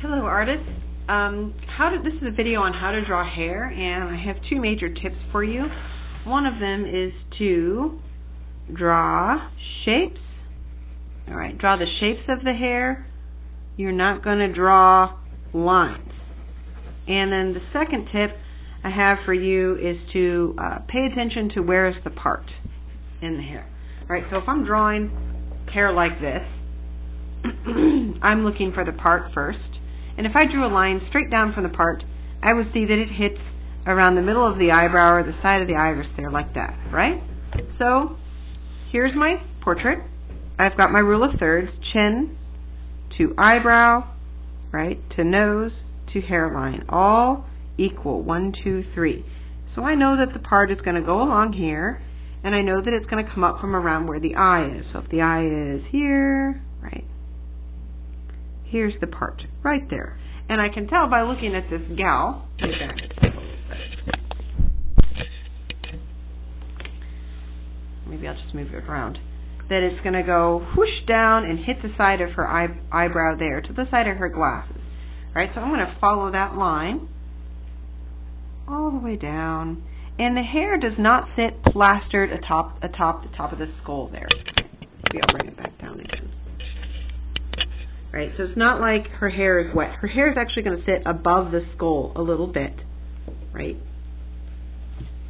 Hello artists. This is a video on how to draw hair, and I have two major tips for you. One of them is to draw shapes. Alright, draw the shapes of the hair. You're not going to draw lines. And then the second tip I have for you is to pay attention to where is the part in the hair. Alright, so if I'm drawing hair like this, I'm looking for the part first. And if I drew a line straight down from the part, I would see that it hits around the middle of the eyebrow or the side of the iris there, like that, right? So, here's my portrait. I've got my rule of thirds, chin to eyebrow, right, to nose to hairline, all equal, 1, 2, 3. So I know that the part is going to go along here, and I know that it's going to come up from around where the eye is. So if the eye is here, right, here's the part, right there. And I can tell by looking at this gal, maybe I'll just move it around, that it's going to go whoosh down and hit the side of her eyebrow there, to the side of her glasses. Right, so I'm going to follow that line all the way down. And the hair does not sit plastered atop the top of the skull there. Maybe I'll bring it back down again. Right, so it's not like her hair is wet. Her hair is actually going to sit above the skull a little bit, right?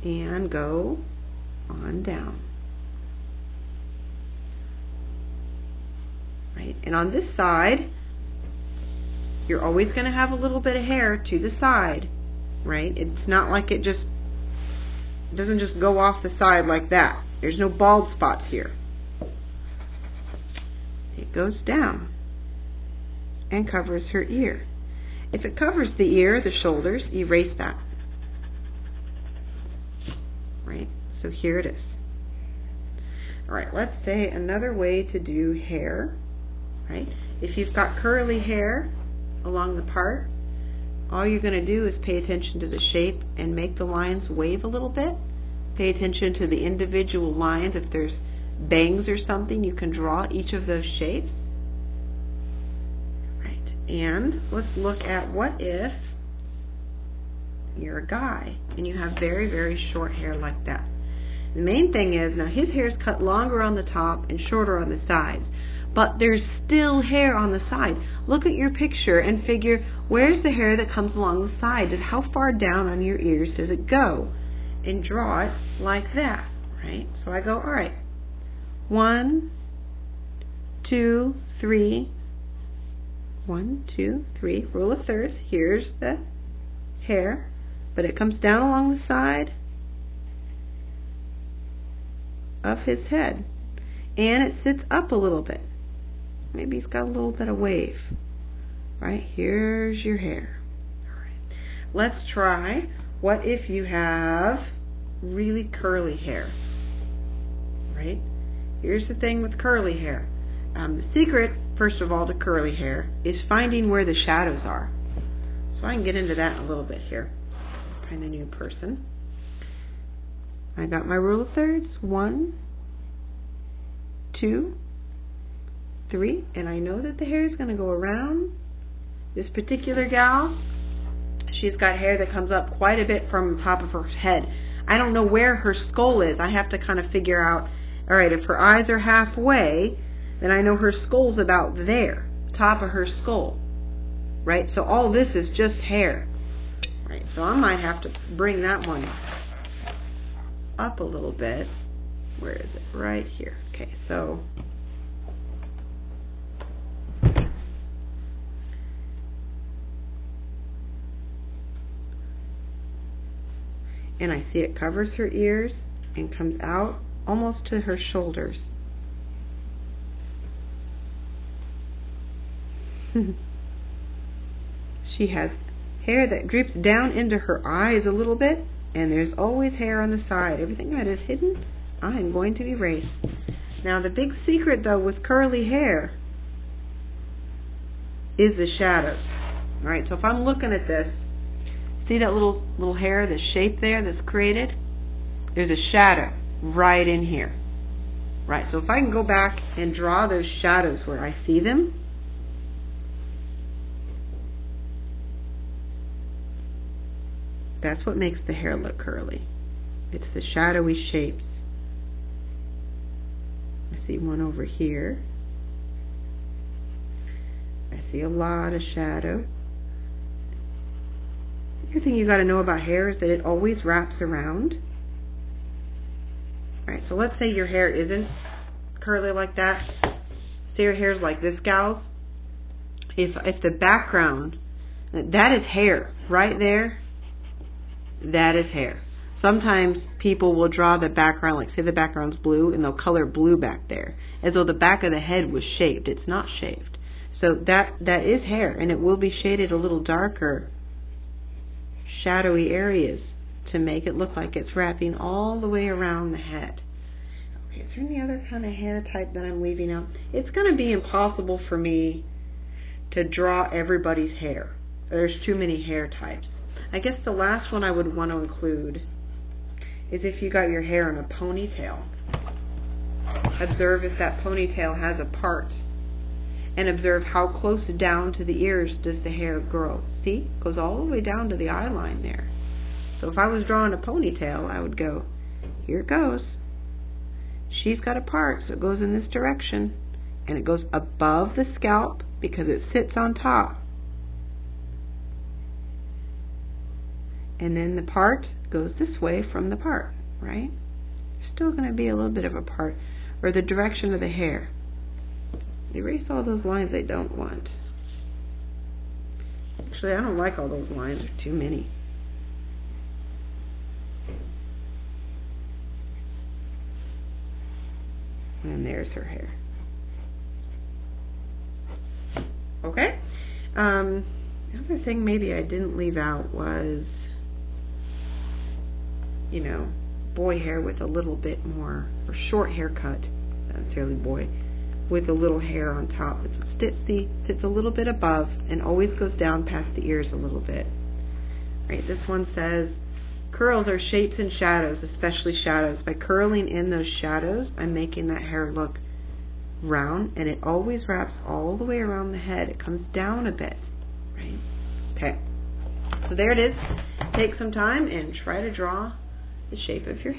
And go on down. Right, and on this side, you're always going to have a little bit of hair to the side, right? It's not like it doesn't just go off the side like that. There's no bald spots here. It goes down and covers her ear. If it covers the ear, the shoulders, erase that. Right? So here it is. Alright, let's say another way to do hair. Right? If you've got curly hair along the part, all you're going to do is pay attention to the shape and make the lines wave a little bit. Pay attention to the individual lines. If there's bangs or something, you can draw each of those shapes. And let's look at what if you're a guy and you have very, very short hair like that. The main thing is, now his hair is cut longer on the top and shorter on the sides, but there's still hair on the side. Look at your picture and figure, where's the hair that comes along the side? How far down on your ears does it go? And draw it like that, right? So I go, alright, 1, 2, 3, 1, 2, 3, rule of thirds. Here's the hair, but it comes down along the side of his head, and it sits up a little bit. Maybe he's got a little bit of wave. Right, here's your hair. All right, let's try. What if you have really curly hair? Right, here's the thing with curly hair. The secret, first of all, to curly hair is finding where the shadows are. So I can get into that in a little bit here. Find a new person. I got my rule of thirds. 1, 2, 3. And I know that the hair is going to go around. This particular gal, she's got hair that comes up quite a bit from the top of her head. I don't know where her skull is. I have to kind of figure out, alright, if her eyes are halfway, then I know her skull's about there, top of her skull, right? So all this is just hair, right? So I might have to bring that one up a little bit. Where is it? Right here. Okay, so and I see it covers her ears and comes out almost to her shoulders. She has hair that droops down into her eyes a little bit, and there's always hair on the side. Everything that is hidden, I'm going to erase. Now the big secret though with curly hair is the shadows. Alright, so if I'm looking at this, see that little hair, the shape there that's created? There's a shadow right in here. Right, so if I can go back and draw those shadows where I see them, That's what makes the hair look curly. It's the shadowy shapes. I see one over here. I see a lot of shadow. The other thing you got to know about hair is that it always wraps around. Alright, so let's say your hair isn't curly like that. Say your hair's like this gal's. If the background, that is hair right there, that is hair. Sometimes people will draw the background, like say the background's blue, and they'll color blue back there, as though the back of the head was shaved. It's not shaved. So that is hair, and it will be shaded a little darker, shadowy areas to make it look like it's wrapping all the way around the head. Okay, is there any other kind of hair type that I'm leaving out? It's going to be impossible for me to draw everybody's hair. There's too many hair types. I guess the last one I would want to include is if you got your hair in a ponytail. Observe if that ponytail has a part, and observe how close down to the ears does the hair grow. See? It goes all the way down to the eye line there. So if I was drawing a ponytail, I would go, here it goes. She's got a part, so it goes in this direction, and it goes above the scalp because it sits on top. And then the part goes this way from the part, right? Still going to be a little bit of a part, or the direction of the hair. Erase all those lines I don't want. Actually, I don't like all those lines. There's too many. And there's her hair. Okay. The other thing maybe I didn't leave out was, you know, boy hair with a little bit more, or short haircut, not necessarily boy, with a little hair on top. It sits a little bit above and always goes down past the ears a little bit. Right. This one says, curls are shapes and shadows, especially shadows. By curling in those shadows, I'm making that hair look round, and it always wraps all the way around the head. It comes down a bit. Right. Okay. So there it is. Take some time and try to draw the shape of your hair.